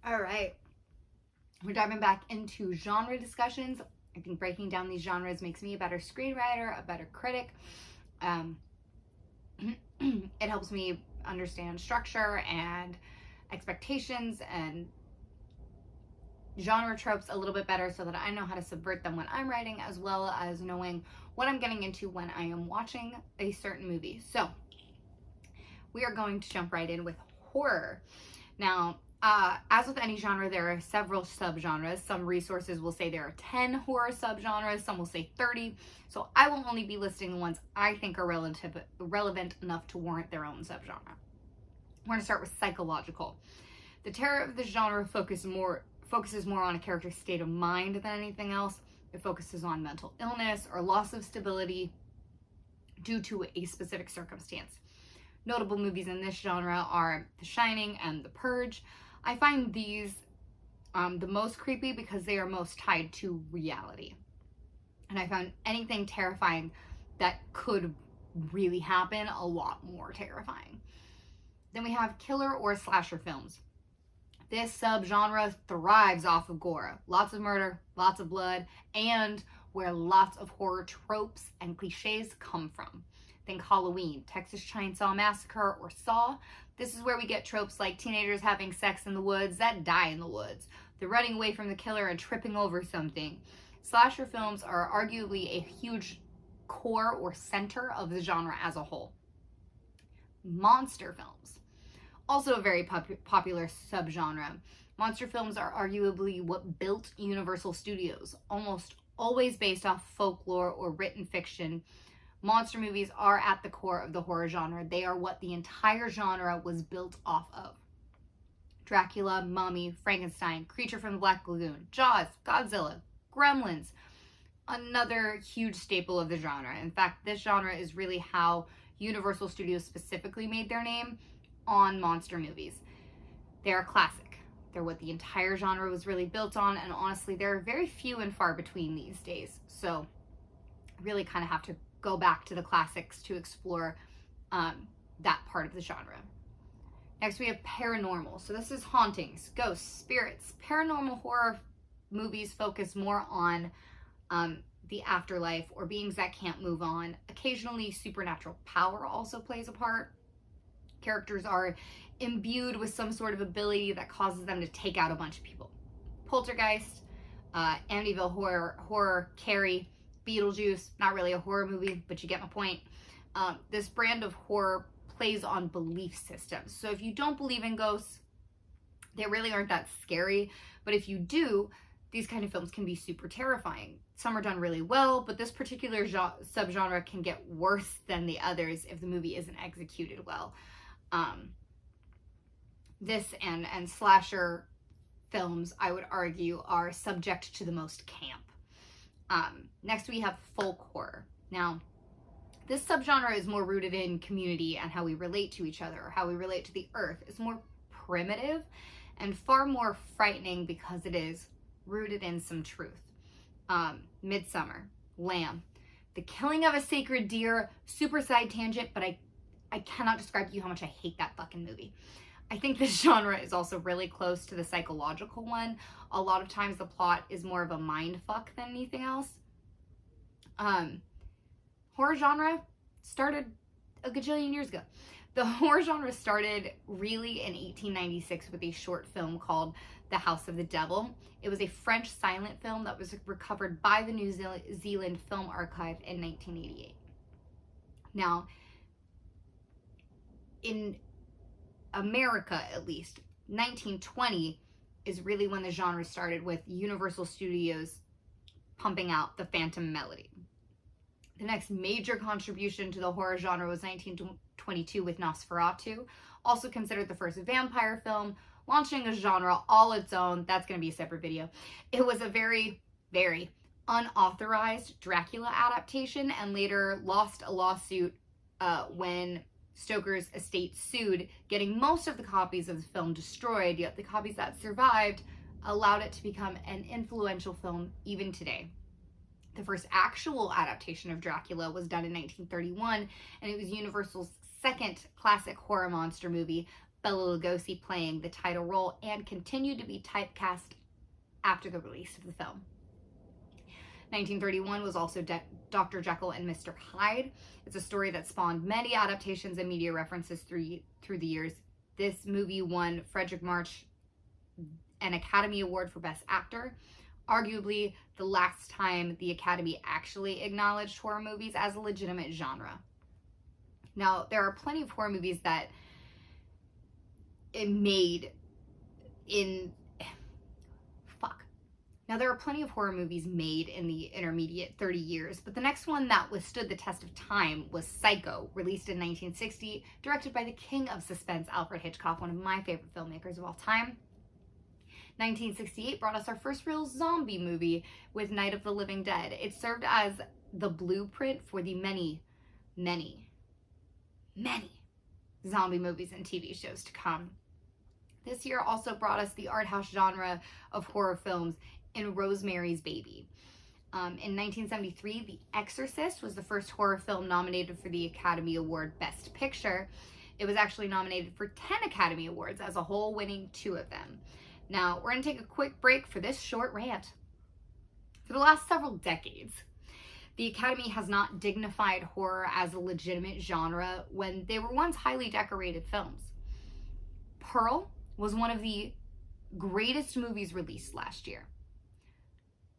All right, we're diving back into genre discussions. I think breaking down these genres makes me a better screenwriter, a better critic. Um, it helps me understand structure and expectations and genre tropes a little bit better so that I know how to subvert them when I'm writing, as well as knowing what I'm getting into when I am watching a certain movie. So, we are going to jump right in with horror. Now, as with any genre, there are several subgenres. Some resources will say there are 10 horror subgenres, some will say 30. So I will only be listing the ones I think are relevant enough to warrant their own subgenre. We're going to start with psychological. The terror of this genre focuses more on a character's state of mind than anything else. It focuses on mental illness or loss of stability due to a specific circumstance. Notable movies in this genre are The Shining and The Purge. I find these the most creepy because they are most tied to reality. And I found anything terrifying that could really happen a lot more terrifying. Then we have killer or slasher films. This subgenre thrives off of gore. Lots of murder, lots of blood, and where lots of horror tropes and cliches come from. Think Halloween, Texas Chainsaw Massacre, or Saw. This is where we get tropes like teenagers having sex in the woods that die in the woods. They're running away from the killer and tripping over something. Slasher films are arguably a huge core or center of the genre as a whole. Monster films, also a very popular subgenre. Monster films are arguably what built Universal Studios, almost always based off folklore or written fiction. Monster movies are at the core of the horror genre. They are what the entire genre was built off of. Dracula, Mummy, Frankenstein, Creature from the Black Lagoon, Jaws, Godzilla, Gremlins, another huge staple of the genre. In fact, this genre is really how Universal Studios specifically made their name on monster movies. They're a classic. They're what the entire genre was really built on, and honestly, there are very few and far between these days. So, really kind of have to go back to the classics to explore that part of the genre. Next, we have paranormal. So this is hauntings, ghosts, spirits. Paranormal horror movies focus more on the afterlife or beings that can't move on. Occasionally, supernatural power also plays a part. Characters are imbued with some sort of ability that causes them to take out a bunch of people. Poltergeist, Amityville Horror, Carrie, Beetlejuice, not really a horror movie, but you get my point. This brand of horror plays on belief systems. So if you don't believe in ghosts, they really aren't that scary. But if you do, these kind of films can be super terrifying. Some are done really well, but this particular subgenre can get worse than the others if the movie isn't executed well. This and slasher films, I would argue, are subject to the most camp. Next, we have folk horror. Now, this subgenre is more rooted in community and how we relate to each other, or how we relate to the earth. It's more primitive and far more frightening because it is rooted in some truth. Midsummer, Lamb, the killing of a sacred deer, super side tangent, but I cannot describe to you how much I hate that fucking movie. I think this genre is also really close to the psychological one. A lot of times the plot is more of a mind fuck than anything else. Horror genre started a gajillion years ago. The horror genre started really in 1896 with a short film called The House of the Devil. It was a French silent film that was recovered by the New Zealand Film Archive in 1988. Now, in America, at least, 1920 is really when the genre started, with Universal Studios pumping out The Phantom Melody. The next major contribution to the horror genre was 1922 with Nosferatu, also considered the first vampire film, launching a genre all its own. That's going to be a separate video. It was a very, very unauthorized Dracula adaptation and later lost a lawsuit when Stoker's estate sued, getting most of the copies of the film destroyed, yet the copies that survived allowed it to become an influential film even today. The first actual adaptation of Dracula was done in 1931, and it was Universal's second classic horror monster movie, Bela Lugosi playing the title role, and continued to be typecast after the release of the film. 1931 was also Dr. Jekyll and Mr. Hyde. It's a story that spawned many adaptations and media references through the years. This movie won Frederick March an Academy Award for Best Actor, arguably the last time the Academy actually acknowledged horror movies as a legitimate genre. Now, there are plenty of horror movies that it made in... Now, there are plenty of horror movies made in the intermediate 30 years, but the next one that withstood the test of time was Psycho, released in 1960, directed by the king of suspense, Alfred Hitchcock, one of my favorite filmmakers of all time. 1968 brought us our first real zombie movie with Night of the Living Dead. It served as the blueprint for the many, many, many zombie movies and TV shows to come. This year also brought us the art house genre of horror films in Rosemary's Baby. In 1973, The Exorcist was the first horror film nominated for the Academy Award Best Picture. It was actually nominated for 10 Academy Awards as a whole, winning 2 of them. Now, we're going to take a quick break for this short rant. For the last several decades, the Academy has not dignified horror as a legitimate genre when they were once highly decorated films. Pearl was one of the greatest movies released last year.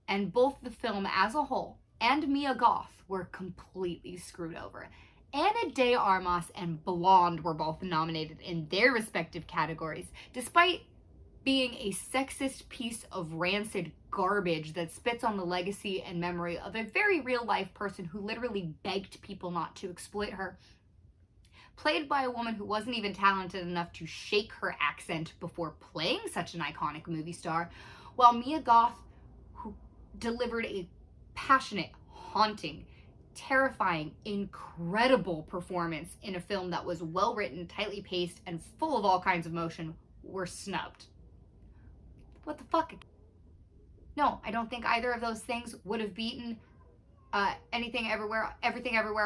And both the film as a whole and Mia Goth were completely screwed over. Ana de Armas and Blonde were both nominated in their respective categories, despite being a sexist piece of rancid garbage that spits on the legacy and memory of a very real-life person who literally begged people not to exploit her. Played by a woman who wasn't even talented enough to shake her accent before playing such an iconic movie star, while Mia Goth, who delivered a passionate, haunting, terrifying, incredible performance in a film that was well-written, tightly paced, and full of all kinds of emotion, were snubbed. What the fuck? No, I don't think either of those things would have beaten Everything Everywhere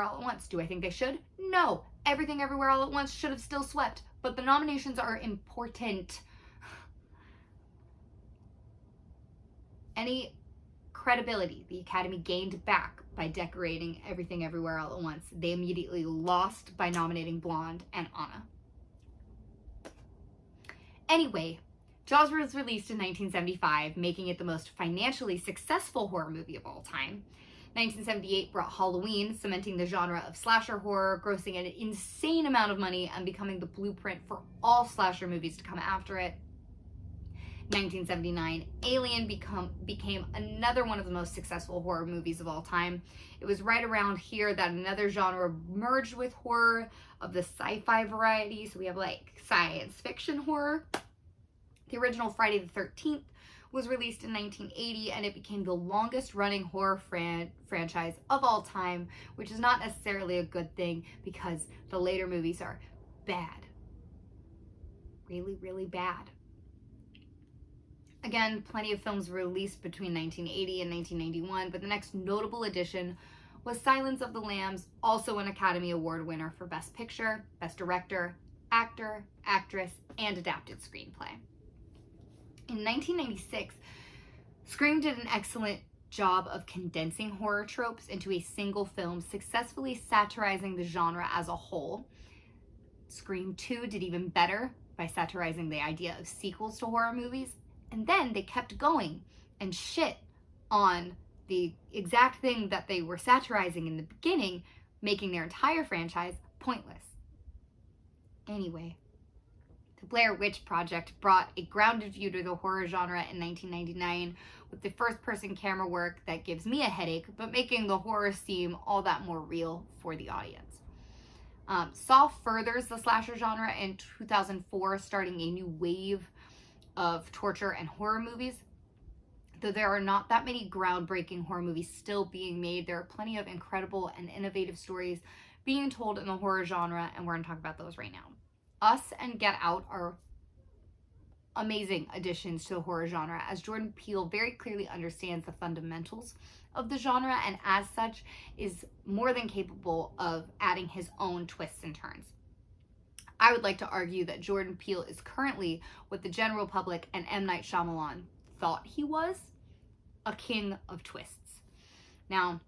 All at Once. Do I think they should? No. Everything Everywhere All at Once should have still swept, but the nominations are important. Any credibility the Academy gained back by decorating Everything Everywhere All at Once, they immediately lost by nominating Blonde and Anna. Anyway, Jaws was released in 1975, making it the most financially successful horror movie of all time. 1978 brought Halloween, cementing the genre of slasher horror, grossing an insane amount of money and becoming the blueprint for all slasher movies to come after it. 1979, Alien became another one of the most successful horror movies of all time. It was right around here that another genre merged with horror of the sci-fi variety. So we have like science fiction horror. The original Friday the 13th was released in 1980, and it became the longest running horror franchise of all time, which is not necessarily a good thing because the later movies are bad. Really, really bad. Again, plenty of films were released between 1980 and 1991, but the next notable addition was Silence of the Lambs, also an Academy Award winner for Best Picture, Best Director, Actor, Actress, and Adapted Screenplay. In 1996, Scream did an excellent job of condensing horror tropes into a single film, successfully satirizing the genre as a whole. Scream 2 did even better by satirizing the idea of sequels to horror movies. And then they kept going and shit on the exact thing that they were satirizing in the beginning, making their entire franchise pointless. Anyway, the Blair Witch Project brought a grounded view to the horror genre in 1999 with the first-person camera work that gives me a headache, but making the horror seem all that more real for the audience. Saw furthers the slasher genre in 2004, starting a new wave of torture and horror movies. Though there are not that many groundbreaking horror movies still being made, there are plenty of incredible and innovative stories being told in the horror genre, and we're going to talk about those right now. Us and Get Out are amazing additions to the horror genre, as Jordan Peele very clearly understands the fundamentals of the genre, and as such is more than capable of adding his own twists and turns. I would like to argue that Jordan Peele is currently what the general public and M. Night Shyamalan thought he was, a king of twists. Now,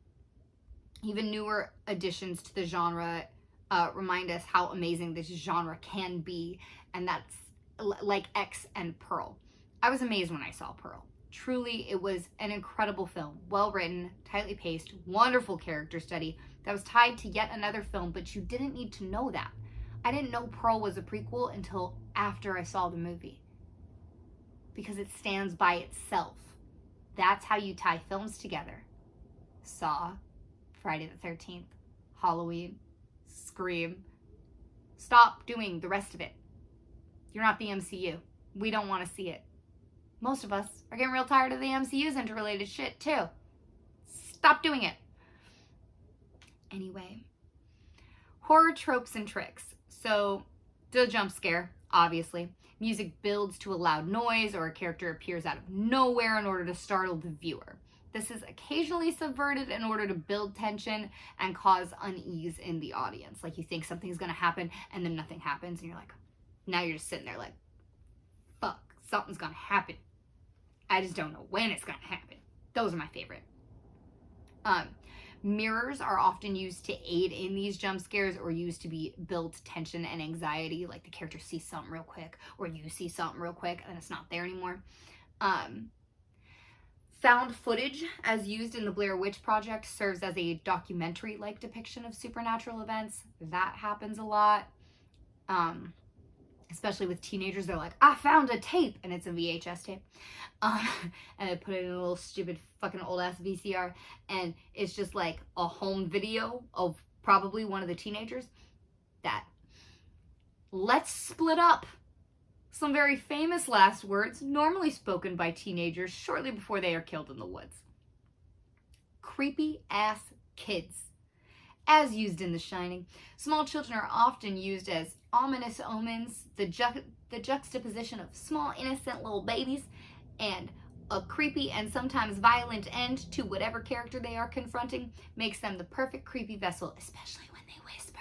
even newer additions to the genre remind us how amazing this genre can be, and that's like X and Pearl. I was amazed when I saw Pearl. Truly, it was an incredible film, well written, tightly paced, wonderful character study that was tied to yet another film, but you didn't need to know that. I didn't know Pearl was a prequel until after I saw the movie, because it stands by itself. That's how you tie films together. Saw, Friday the 13th, Halloween, Scream. Stop doing the rest of it. You're not the MCU. We don't want to see it. Most of us are getting real tired of the MCU's interrelated shit too. Stop doing it. Anyway, horror tropes and tricks. So, the jump scare, obviously. Music builds to a loud noise, or a character appears out of nowhere in order to startle the viewer. This is occasionally subverted in order to build tension and cause unease in the audience. Like, you think something's gonna happen and then nothing happens, and you're like, now you're just sitting there like, fuck, something's gonna happen. I just don't know when it's gonna happen. Those are my favorite. Mirrors are often used to aid in these jump scares, or used to build tension and anxiety. Like, the character sees something real quick, or you see something real quick and it's not there anymore. Found footage, as used in the Blair Witch Project, serves as a documentary-like depiction of supernatural events. That happens a lot. Especially with teenagers, they're like, I found a tape, and it's a VHS tape. And I put it in a little stupid fucking old-ass VCR, and it's just like a home video of probably one of the teenagers. That. Let's split up. Some very famous last words, normally spoken by teenagers shortly before they are killed in the woods. Creepy-ass kids. As used in The Shining, small children are often used as ominous omens. The juxtaposition of small, innocent little babies and a creepy and sometimes violent end to whatever character they are confronting makes them the perfect creepy vessel, especially when they whisper.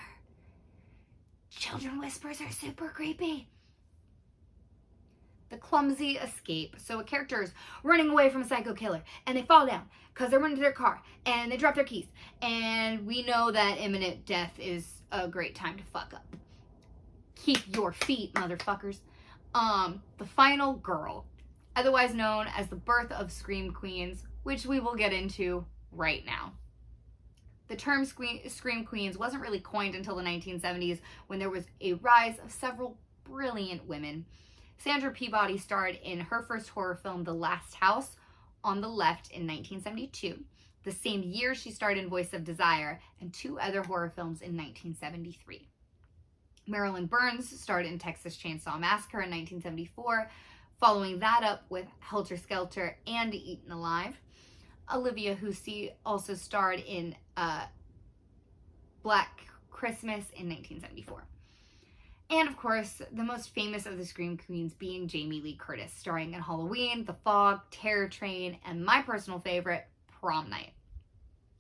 Children whispers are super creepy. The clumsy escape. So a character is running away from a psycho killer, and they fall down because they're running to their car, and they drop their keys. And we know that imminent death is a great time to fuck up. Keep your feet, motherfuckers. The Final Girl, otherwise known as the birth of Scream Queens, which we will get into right now. The term Scream Queens wasn't really coined until the 1970s, when there was a rise of several brilliant women. Sandra Peabody starred in her first horror film, The Last House on the Left, in 1972. The same year, she starred in Voice of Desire and 2 other horror films in 1973. Marilyn Burns starred in Texas Chainsaw Massacre in 1974, following that up with Helter Skelter and Eaten Alive. Olivia Hussey also starred in Black Christmas in 1974. And of course, the most famous of the Scream Queens being Jamie Lee Curtis, starring in Halloween, The Fog, Terror Train, and my personal favorite, Prom Night.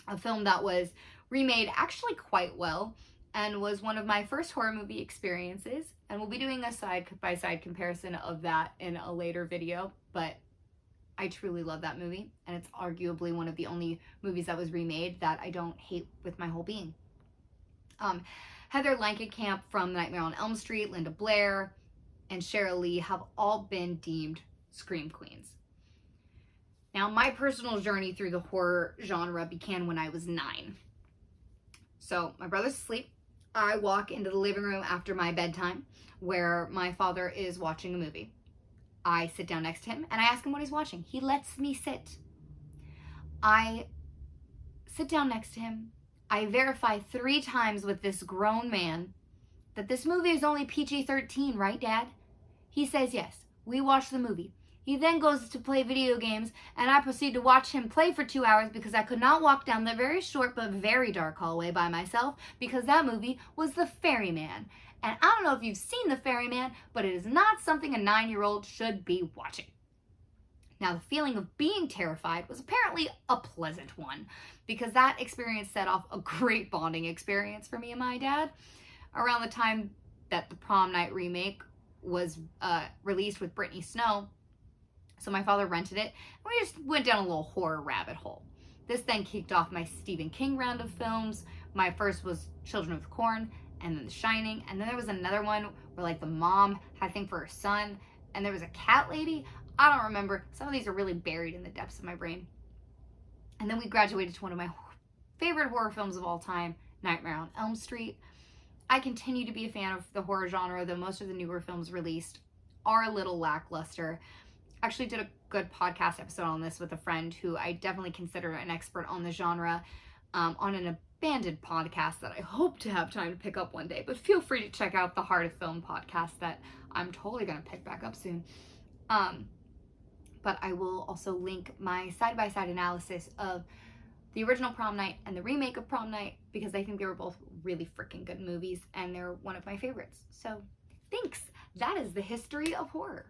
A film that was remade actually quite well and was one of my first horror movie experiences. And we'll be doing a side-by-side comparison of that in a later video, but I truly love that movie, and it's arguably one of the only movies that was remade that I don't hate with my whole being. Heather Langenkamp from Nightmare on Elm Street, Linda Blair, and Sheryl Lee have all been deemed Scream Queens. Now, my personal journey through the horror genre began when I was 9. So, my brother's asleep. I walk into the living room after my bedtime, where my father is watching a movie. I sit down next to him, and I ask him what he's watching. He lets me sit. I sit down next to him. I verify 3 times with this grown man that this movie is only PG-13, right, Dad? He says yes. We watch the movie. He then goes to play video games, and I proceed to watch him play for 2 hours because I could not walk down the very short but very dark hallway by myself, because that movie was The Ferryman. And I don't know if you've seen The Ferryman, but it is not something a 9-year-old should be watching. Now, the feeling of being terrified was apparently a pleasant one, because that experience set off a great bonding experience for me and my dad. Around the time that the Prom Night remake was released with Brittany Snow. So my father rented it, and we just went down a little horror rabbit hole. This then kicked off my Stephen King round of films. My first was Children of the Corn, and then The Shining, and then there was another one where like the mom had a thing for her son, and there was a cat lady. I don't remember. Some of these are really buried in the depths of my brain. And then we graduated to one of my favorite horror films of all time, Nightmare on Elm Street. I continue to be a fan of the horror genre, though most of the newer films released are a little lackluster. Actually did a good podcast episode on this with a friend who I definitely consider an expert on the genre, on an abandoned podcast that I hope to have time to pick up one day. But feel free to check out the Heart of Film podcast that I'm totally going to pick back up soon. But I will also link my side-by-side analysis of the original Prom Night and the remake of Prom Night, because I think they were both really freaking good movies and they're one of my favorites. So thanks. That is the history of horror.